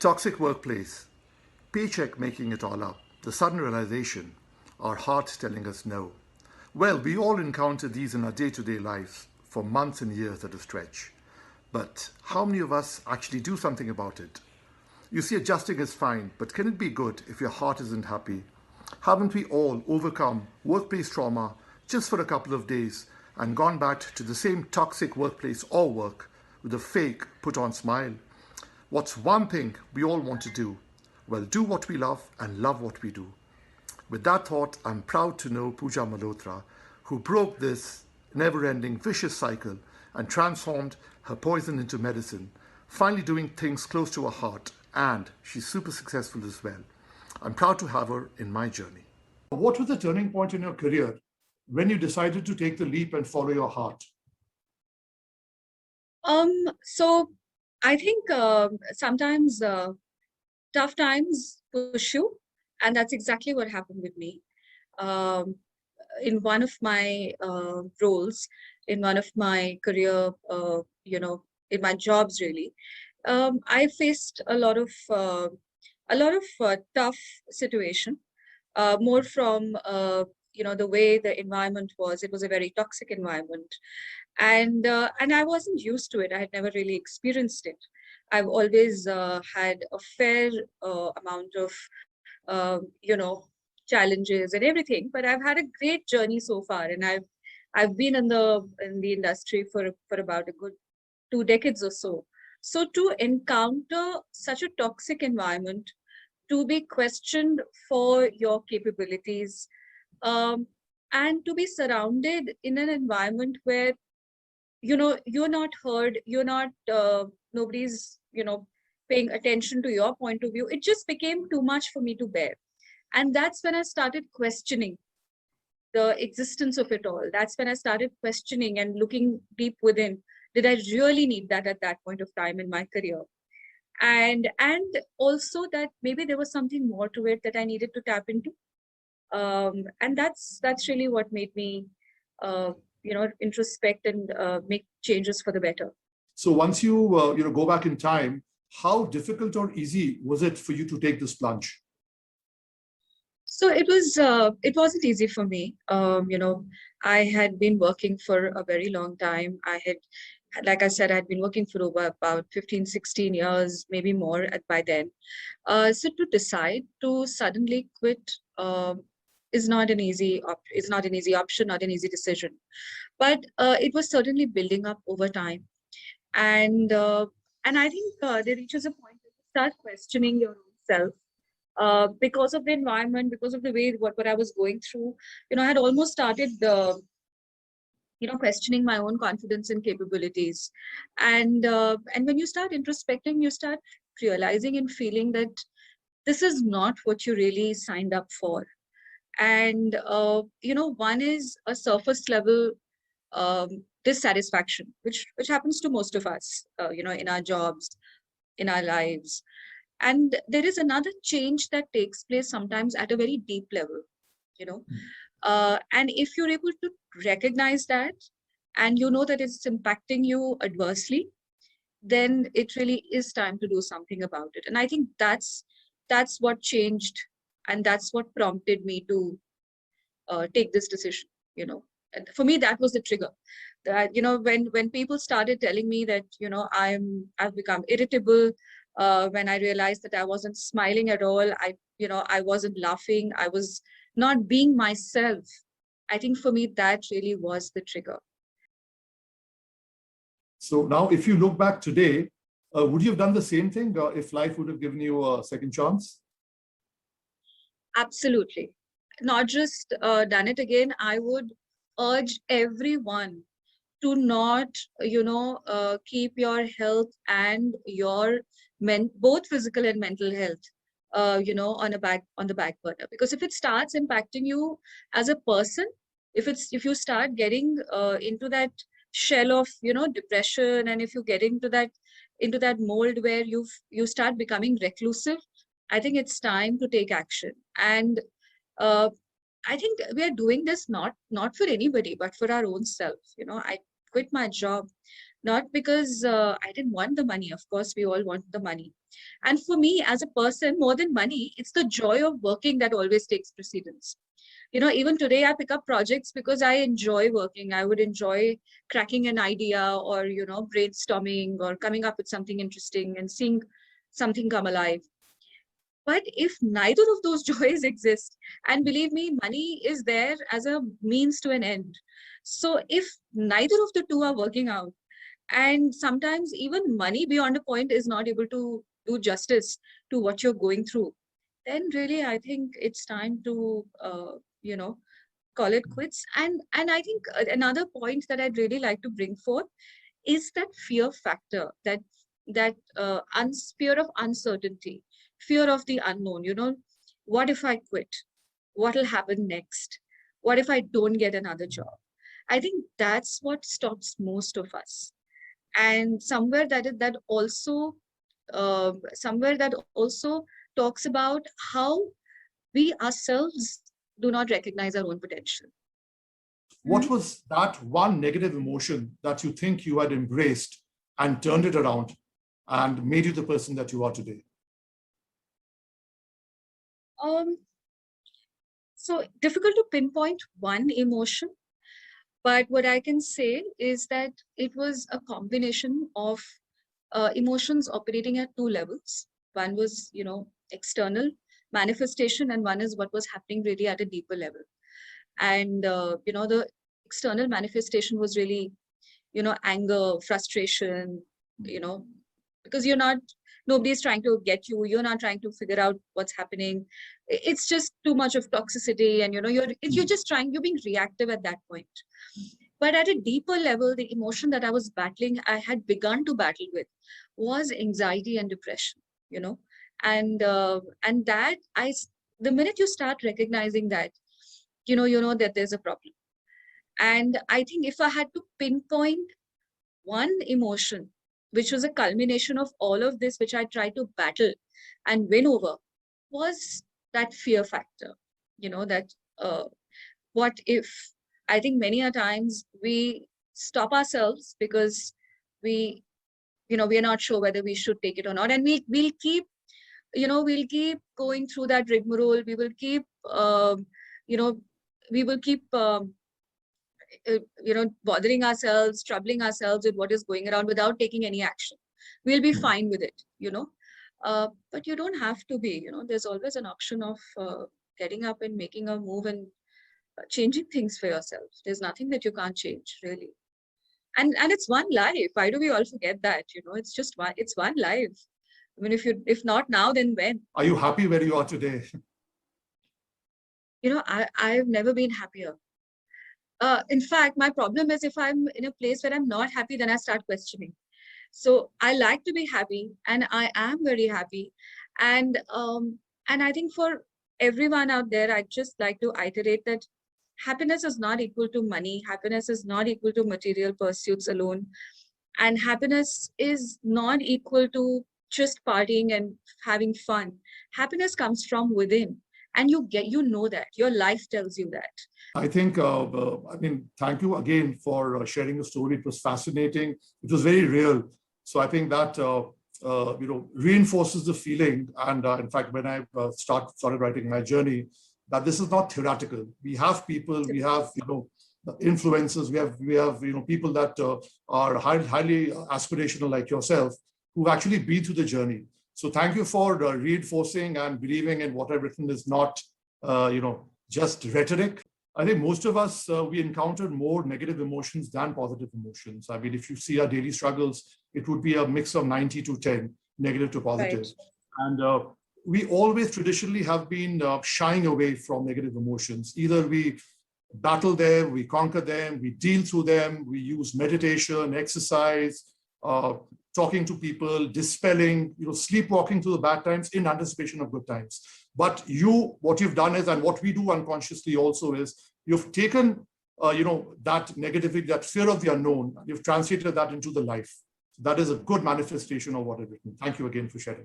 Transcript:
Toxic workplace, paycheck making it all up, the sudden realization, our heart telling us no. Well, we all encounter these in our day to day lives for months and years at a stretch. But how many of us actually do something about it? You see, adjusting is fine, but can it be good if your heart isn't happy? Haven't we all overcome workplace trauma just for a couple of days and gone back to the same toxic workplace or work with a fake put on smile? What's one thing we all want to do? Well, do what we love and love what we do. With that thought, I'm proud to know Pooja Malhotra, who broke this never ending vicious cycle and transformed her poison into medicine, finally doing things close to her heart, and she's super successful as well. I'm proud to have her in my journey. What was the turning point in your career when you decided to take the leap and follow your heart? So I think sometimes tough times push you, and that's exactly what happened with me. Um, in one of my roles, in one of my career, in my jobs really, I faced a lot of tough situation, more from the way the environment was. It was a very toxic environment, and I wasn't used to it. I had never really experienced it. I've always had a fair amount of challenges and everything, but I've had a great journey so far, and I've been in the industry for about a good 2 decades or so. So to encounter such a toxic environment, to be questioned for your capabilities, um, and to be surrounded in an environment where you're not heard, you're not nobody's paying attention to your point of view, it just became too much for me to bear. And that's when I started questioning the existence of it all. That's when I started questioning and looking deep within. Did I really need that at that point of time in my career? And also that maybe there was something more to it that I needed to tap into. And that's really what made me introspect and make changes for the better. So once you go back in time, how difficult or easy was it for you to take this plunge? So it wasn't easy for me. I had been working for a very long time. Like I said, I had been working for over about 15, 16 years, maybe more by then. So to decide to suddenly quit is not an easy option, not an easy decision. But it was certainly building up over time. And I think there reaches a point where you start questioning your own self, because of the environment, because of the way what I was going through. I had almost started questioning my own confidence and capabilities. And when you start introspecting, you start realizing and feeling that this is not what you really signed up for. And one is a surface level dissatisfaction, which happens to most of us, in our jobs, in our lives. And there is another change that takes place sometimes at a very deep level, you know. And if you're able to recognize that, and you know that it's impacting you adversely, then it really is time to do something about it. And I think that's what changed, and that's what prompted me to take this decision. And for me, that was the trigger. That when people started telling me that I've become irritable, when I realized that I wasn't smiling at all, I wasn't laughing, I was not being myself. I think for me, that really was the trigger. So now, if you look back today, would you have done the same thing if life would have given you a second chance? Absolutely. Not just done it again, I would urge everyone to not, keep your health and your both physical and mental health, on the back burner. Because if it starts impacting you as a person, if you start getting into that shell of depression, and if you get into that mold where you start becoming reclusive, I think it's time to take action. And uh, I think we are doing this not for anybody, but for our own self. I quit my job not because I didn't want the money. Of course, we all want the money. And for me, as a person, more than money, it's the joy of working that always takes precedence. Even today I pick up projects because I enjoy working. I would enjoy cracking an idea or, brainstorming or coming up with something interesting and seeing something come alive. But if neither of those joys exist, and believe me, money is there as a means to an end. So if neither of the two are working out, and sometimes even money beyond a point is not able to do justice to what you're going through, then really I think it's time to, call it quits. And I think another point that I'd really like to bring forth is that fear factor, that fear of uncertainty, fear of the unknown. What if I quit? What will happen next? What if I don't get another job? I think that's what stops most of us. And somewhere that also talks about how we ourselves do not recognize our own potential. What was that one negative emotion that you think you had embraced and turned it around and made you the person that you are today? So difficult to pinpoint one emotion, but what I can say is that it was a combination of emotions operating at two levels. One was, external manifestation, and one is what was happening really at a deeper level. And, the external manifestation was really, anger, frustration, because nobody's trying to get you, you're not trying to figure out what's happening. It's just too much of toxicity, and, you're being reactive at that point. But at a deeper level, the emotion that I had begun to battle with was anxiety and depression, and the minute you start recognizing that, that there's a problem. And I think if I had to pinpoint one emotion, which was a culmination of all of this, which I tried to battle and win over, was that fear factor, that what if. I think many a times we stop ourselves because we are not sure whether we should take it or not. And we'll keep going through that rigmarole. We will keep, bothering ourselves, troubling ourselves with what is going around without taking any action. We'll be fine with it, but you don't have to be, there's always an option of getting up and making a move and changing things for yourself. There's nothing that you can't change, really. And it's one life. Why do we all forget that? It's one life. I mean, if not now, then when? Are you happy where you are today? I've never been happier. In fact, my problem is if I'm in a place where I'm not happy, then I start questioning. So I like to be happy, and I am very happy. And I think for everyone out there, I'd just like to iterate that happiness is not equal to money. Happiness is not equal to material pursuits alone. And happiness is not equal to just partying and having fun. Happiness comes from within. And you know that. Your life tells you that. I think, thank you again for sharing the story. It was fascinating. It was very real. So I think that, reinforces the feeling. And in fact, when I started writing my journey, that this is not theoretical. We have people, we have, influencers, we have people that are highly aspirational like yourself, who've actually been through the journey. So thank you for reinforcing and believing in what I've written is not, just rhetoric. I think most of us, we encountered more negative emotions than positive emotions. I mean, if you see our daily struggles, it would be a mix of 90 to 10, negative to positive. Right. And we always traditionally have been shying away from negative emotions. Either we battle them, we conquer them, we deal through them, we use meditation, exercise, talking to people, dispelling, sleepwalking through the bad times in anticipation of good times. But what you've done is, and what we do unconsciously also is, you've taken, that negativity, that fear of the unknown, you've translated that into the life. So that is a good manifestation of what I've written. Thank you again for sharing.